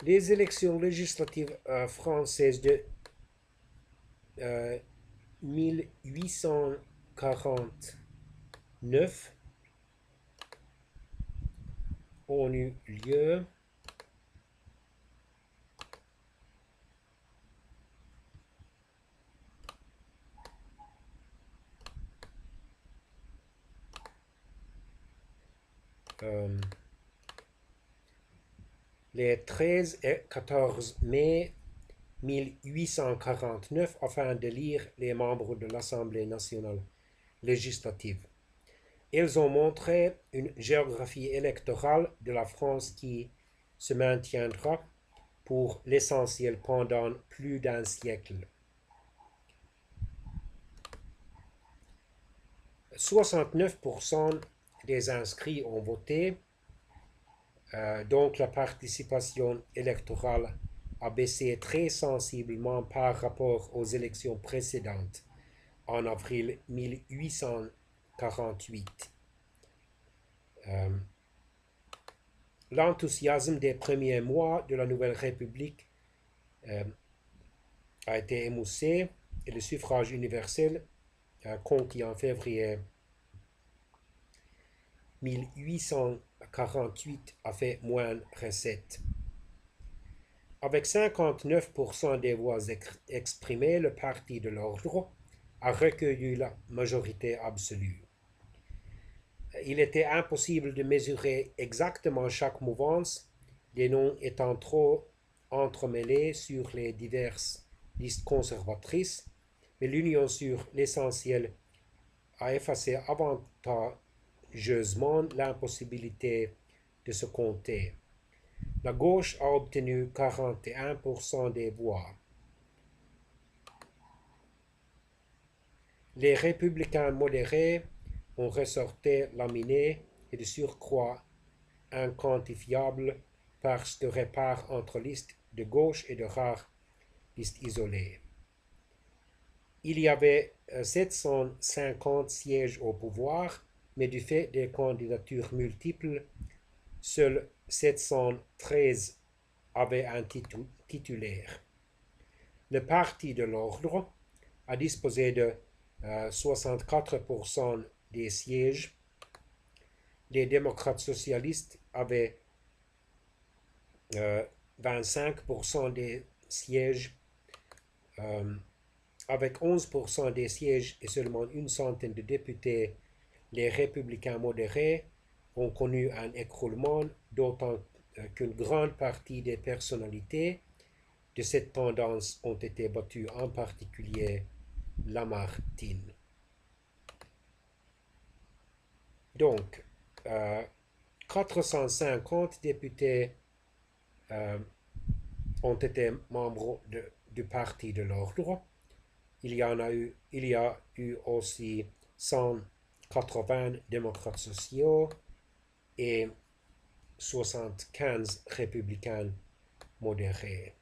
Les élections législatives françaises de 1849 ont eu lieu les 13 et 14 mai 1849 afin d'élire les membres de l'Assemblée nationale législative. Ils ont montré une géographie électorale de la France qui se maintiendra pour l'essentiel pendant plus d'un siècle. 69% des inscrits ont voté, donc la participation électorale a baissé très sensiblement par rapport aux élections précédentes en avril 1848. L'enthousiasme des premiers mois de la Nouvelle République a été émoussé et le suffrage universel conquis en février 1848 a fait moins recette. Avec 59% des voix exprimées, le Parti de l'Ordre a recueilli la majorité absolue. Il était impossible de mesurer exactement chaque mouvance, les noms étant trop entremêlés sur les diverses listes conservatrices, mais l'union sur l'essentiel a effacé avantageusement l'impossibilité de se compter. La gauche a obtenu 41% des voix. Les républicains modérés ont ressorti laminés et de surcroît inquantifiables par ce repart entre listes de gauche et de rares listes isolées. Il y avait 750 sièges au pouvoir, mais du fait des candidatures multiples, seuls 713 avaient un titulaire. Le Parti de l'Ordre a disposé de 64% des sièges. Les démocrates socialistes avaient 25% des sièges. Avec 11% des sièges et seulement une centaine de députés, les républicains modérés ont connu un écroulement, d'autant qu'une grande partie des personnalités de cette tendance ont été battues, en particulier Lamartine. Donc, 450 députés ont été membres du Parti de l'Ordre. Il y a eu aussi 180 démocrates sociaux et 75 républicains modérés.